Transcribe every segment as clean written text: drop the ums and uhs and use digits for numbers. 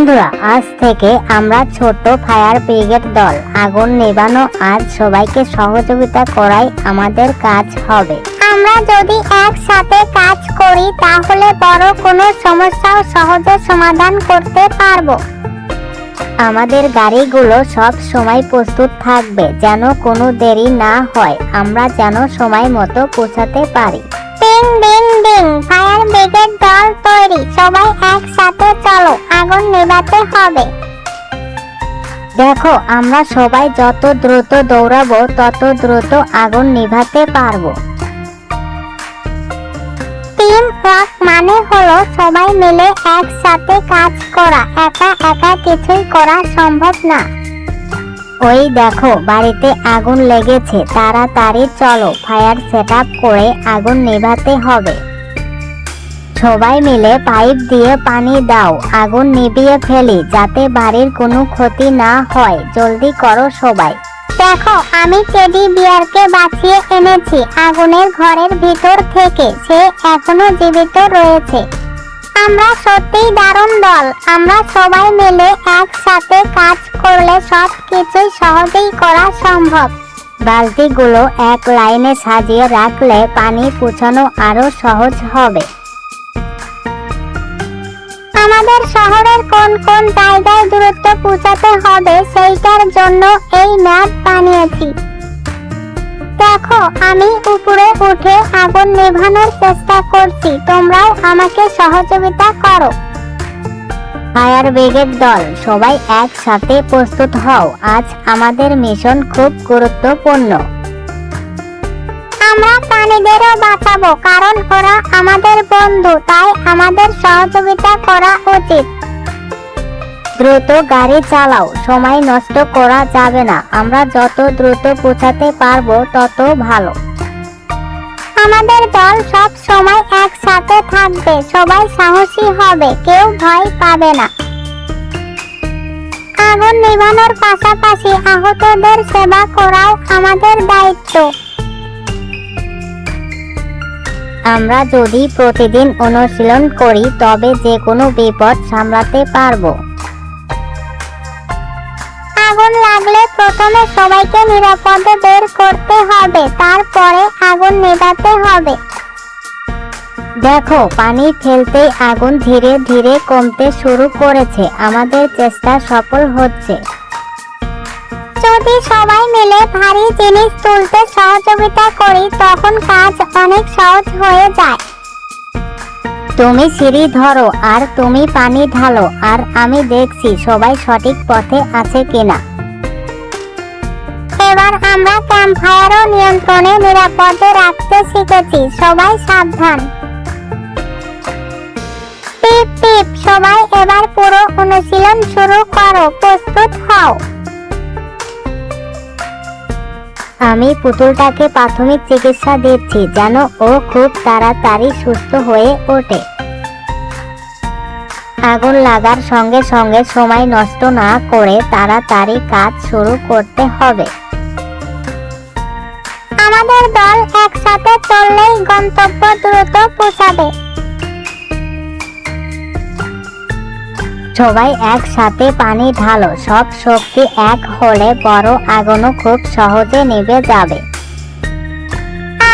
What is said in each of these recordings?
বন্ধুরা, আজ থেকে আমরা ছোট ফায়ার ব্রিগেড দল। আগুন নেভানো আর সবাইকে সহযোগিতা করাই আমাদের কাজ হবে। আমরা যদি একসাথে কাজ করি তাহলে বড় কোনো সমস্যাও সহজে সমাধান করতে পারবো। আমাদের গাড়িগুলো সব সময় প্রস্তুত থাকবে, যেন কোনো দেরি না হয়, আমরা যেন সময় মতো পৌঁছাতে পারি। Ding ding ding, fire brigade দল তৈরি। সবাই একসাথে চলো, আগুন নেভাতে হবে। দেখো, আমরা সবাই যত দ্রুত দৌড়াবো তত দ্রুত আগুন নিভাতে পারবো। টিম ওয়ার্ক মানে হলো সবাই মিলে একসাথে কাজ করা। একা একা কিছুই করা সম্ভব না। ওই দেখো, বাড়িতে আগুন লেগেছে, তাড়াতাড়ি চলো, ফায়ার সেট আপ করে আগুন নেভাতে হবে। সবাই মিলে পাইপ দিয়ে পানি দাও, আগুন নিভিয়ে ফেলি, যাতে বাড়ির কোনো ক্ষতি না হয়। জলদি করো সবাই। দেখো, আমি টেডি বিয়ারকে বাঁচিয়ে এনেছি আগুনের ঘরের ভিতর থেকে। সে এখনো জীবিত রয়েছে। আমরা সত্যিই দারুণ দল। আমরা সবাই মিলে একসাথে কাজ করলে সব কিছুই সহজেই করা সম্ভব। বালতিগুলো এক লাইনে সাজিয়ে রাখলে পানি পৌঁছানো আরো সহজ হবে। আমাদের শহরের কোন কোন জায়গায় দূরত্ব পৌঁছাতে হবে সেইটার জন্য এই ম্যাপ বানিয়েছি। দেখো, আমি উপরে উঠে আগুন নেভানোর চেষ্টা করছি, তোমরাও আমাকে সহযোগিতা করো। ফায়ার ব্রিগেড দল, সবাই একসাথে প্রস্তুত হও, আজ আমাদের মিশন খুব গুরুত্বপূর্ণ। আমরা প্রাণীদেরও বাঁচাবো, কারণ ওরা আমাদের বন্ধু, তাই আমাদের সহযোগিতা করা উচিত। দ্রুত গাড়ি চালাও, সময় নষ্ট করা যাবে না। আমরা যত দ্রুত পৌঁছাতে পারবো তত ভালো। আমাদের দল সব সময় একসাথে থাকবে, সবাই সাহসী হবে, কেউ ভয় পাবে না। আগুন নেভানোর পাশাপাশি আহতদের সেবা করাও আমাদের দায়িত্ব। আমরা যদি প্রতিদিন অনুশীলন করি তবে যে কোনো বিপদ সামলাতে পারবো। আগুন লাগলে প্রথমে সবাইকে নিরাপদে বের করতে হবে, তারপরে আগুন নেভাতে হবে। দেখো, পানি ফেলতেই আগুন ধীরে ধীরে কমতে শুরু করেছে। আমাদের চেষ্টা সফল হচ্ছে। যদি সবাই মিলে ভারী জিনিস তুলতে সহযোগিতা করি তখন কাজ অনেক সহজ হয়ে যায়। তুমি সিঁড়ি ধরো আর তুমি পানি ঢালো, আর আমি দেখছি সবাই সঠিক পথে আছে কিনা। এবার আমরা ক্যাম্পফায়ারও নিয়ন্ত্রণে নিরাপদে রাখতে শিখেছি। সবাই সাবধান। টিপ টিপ, সবাই এবার পুরো অনুশীলন শুরু করো। প্রস্তুত হও। আমি পুতুলটাকে প্রাথমিক চিকিৎসা দিচ্ছি, যেন ও খুব তাড়াতাড়ি সুস্থ হয়ে ওঠে। আগুন লাগার সঙ্গে সঙ্গে সময় নষ্ট না করে তাড়াতাড়ি কাজ শুরু করতে হবে। আমাদের দল একসাথে চললেই গন্তব্য দ্রুত পৌঁছাবে। সবাই একসাথে পানি ঢালো, সব শক্তি এক হলে বড় আগুনও খুব সহজে নিভে যাবে।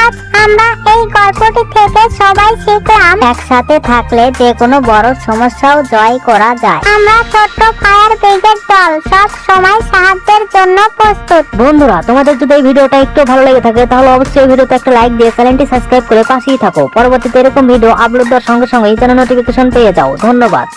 আজ আমরা এই গল্পটি থেকে সবাই শিখলাম একসাথে থাকলে যে কোনো বড় সমস্যাও জয় করা যায়। আমরা ছোট্ট ফায়ার ব্রিগেড দল, সব সময় সাহায্যের জন্য প্রস্তুত। বন্ধুরা, তোমাদের যদি এই ভিডিওটা একটু ভালো লেগে থাকে তাহলে অবশ্যই ভিডিওতে একটা লাইক দিয়ে চ্যানেলটি সাবস্ক্রাইব করে পাশেই থাকো। পরবর্তীতে এরকম ভিডিও আপলোড দেওয়ার সঙ্গে সঙ্গে এই চ্যানেল নোটিফিকেশন পেয়ে যাও। ধন্যবাদ।